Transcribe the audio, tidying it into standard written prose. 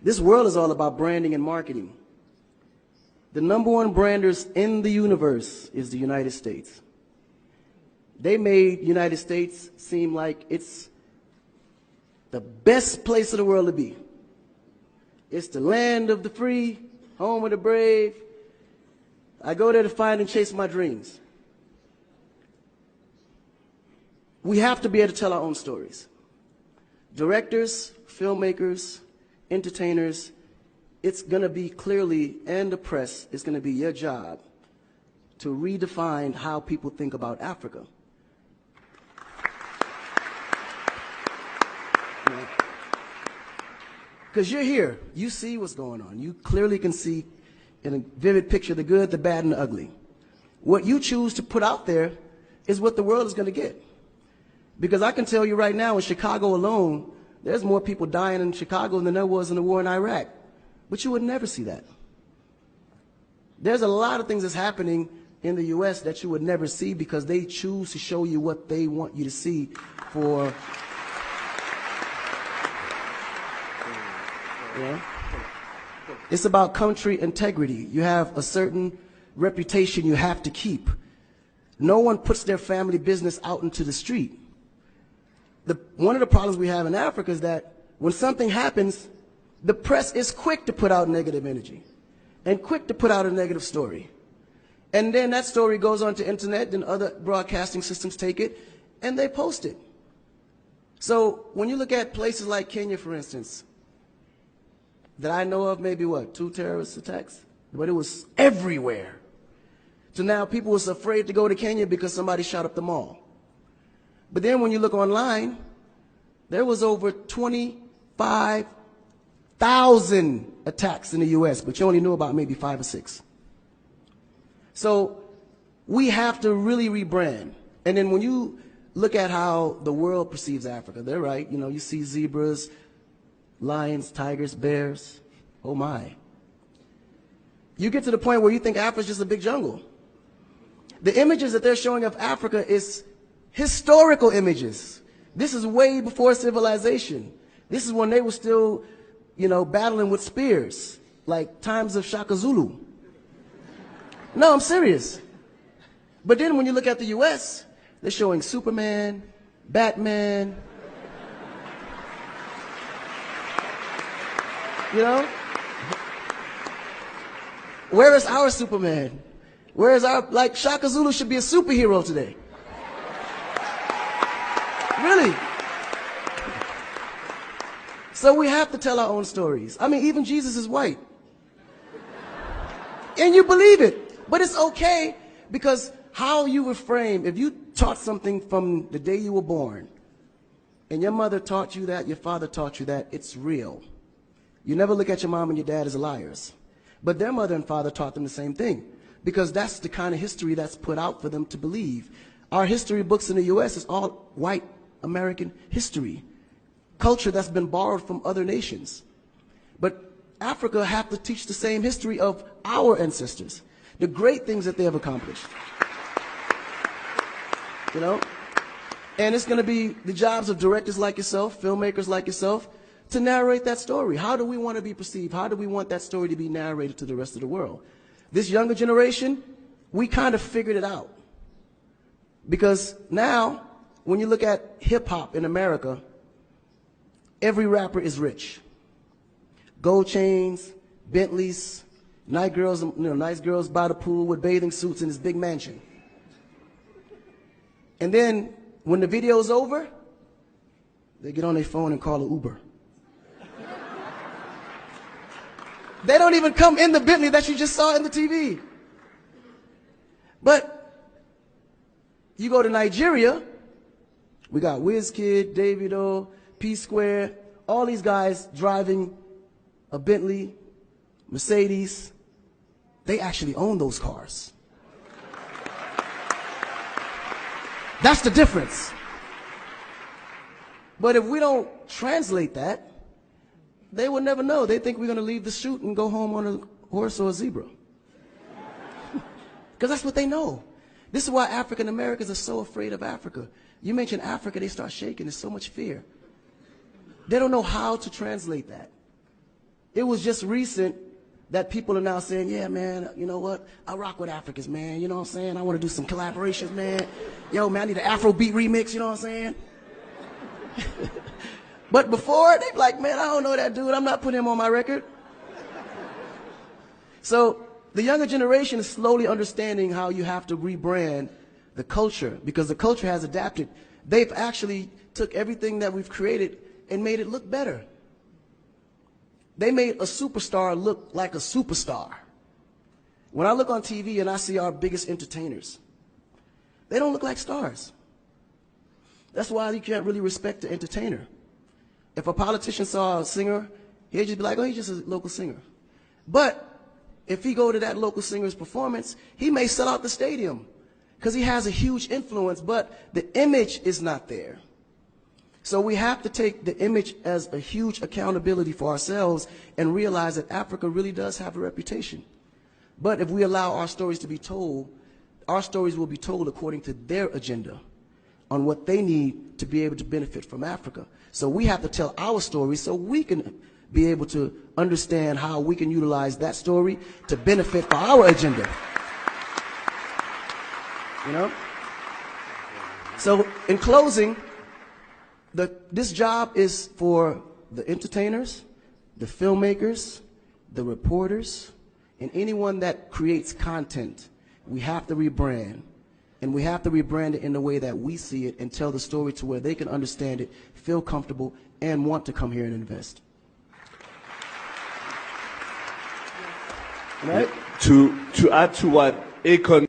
This world is all about branding and marketing. The #1 branders in the universe is the United States. They made United States seem like it's the best place in the world to be. It's the land of the free, home of the brave. I go there to find and chase my dreams. We have to be able to tell our own stories. Directors, filmmakers, entertainers, it's going to be clearly, and the press, it's going to be your job to redefine how people think about Africa. Because you're here, you see what's going on. You clearly can see in a vivid picture the good, the bad, and the ugly. What you choose to put out there is what the world is going to get. Because I can tell you right now, in Chicago alone, there's more people dying in Chicago than there was in the war in Iraq. But you would never see that. There's a lot of things that's happening in the U.S. that you would never see because they choose to show you what they want you to see for... Yeah. It's about country integrity. You have a certain reputation you have to keep. No one puts their family business out into the street. One of the problems we have in Africa is that when something happens, the press is quick to put out negative energy and quick to put out a negative story. And then that story goes on to internet, and other broadcasting systems take it and they post it. So when you look at places like Kenya, for instance, that I know of, maybe what, 2 terrorist attacks? But it was everywhere. So now people was afraid to go to Kenya because somebody shot up the mall. But then when you look online, there was over 25,000 attacks in the U.S., but you only knew about maybe 5 or 6. So we have to really rebrand. And then when you look at how the world perceives Africa, they're right. You know, you see zebras, lions, tigers, bears. Oh my. You get to the point where you think Africa's just a big jungle. The images that they're showing of Africa is historical images. This is way before civilization. This is when they were still, you know, battling with spears, like times of Shaka Zulu. No, I'm serious. But then when you look at the US, they're showing Superman, Batman, you know? Where is our Superman? Where is our, like, Shaka Zulu should be a superhero today. Really. So we have to tell our own stories. I mean, even Jesus is white. And you believe it. But it's okay, because how you were framed, if you taught something from the day you were born, and your mother taught you that, your father taught you that, it's real. You never look at your mom and your dad as liars. But their mother and father taught them the same thing, because that's the kind of history that's put out for them to believe. Our history books in the U.S. is all white American history, culture that's been borrowed from other nations. But Africa have to teach the same history of our ancestors, the great things that they have accomplished. You know? And it's going to be the jobs of directors like yourself, filmmakers like yourself, to narrate that story. How do we want to be perceived? How do we want that story to be narrated to the rest of the world? This younger generation, we kind of figured it out. Because now, when you look at hip-hop in America, every rapper is rich. Gold chains, Bentleys, nice girls by the pool with bathing suits in this big mansion. And then, when the video's over, they get on their phone and call an Uber. They don't even come in the Bentley that you just saw in the TV. But you go to Nigeria, we got Wizkid, Davido, P-Square, all these guys driving a Bentley, Mercedes. They actually own those cars. That's the difference. But if we don't translate that, they will never know. They think we're going to leave the shoot and go home on a horse or a zebra. Because that's what they know. This is why African Americans are so afraid of Africa. You mention Africa, they start shaking. There's so much fear. They don't know how to translate that. It was just recent that people are now saying, yeah, man, you know what? I rock with Africans, man. You know what I'm saying? I want to do some collaborations, man. Yo, man, I need an Afrobeat remix, you know what I'm saying? But before, they'd be like, man, I don't know that dude. I'm not putting him on my record. So the younger generation is slowly understanding how you have to rebrand the culture, because the culture has adapted. They've actually took everything that we've created and made it look better. They made a superstar look like a superstar. When I look on TV and I see our biggest entertainers, they don't look like stars. That's why you can't really respect the entertainer. If a politician saw a singer, he'd just be like, oh, he's just a local singer. But if he go to that local singer's performance, he may sell out the stadium because he has a huge influence, but the image is not there. So we have to take the image as a huge accountability for ourselves and realize that Africa really does have a reputation. But if we allow our stories to be told, our stories will be told according to their agenda on what they need to be able to benefit from Africa. So we have to tell our story so we can be able to understand how we can utilize that story to benefit for our agenda. You know? So in closing, this job is for the entertainers, the filmmakers, the reporters, and anyone that creates content. We have to rebrand. And we have to rebrand it in the way that we see it and tell the story to where they can understand it, feel comfortable, and want to come here and invest. Right? To add to what Akon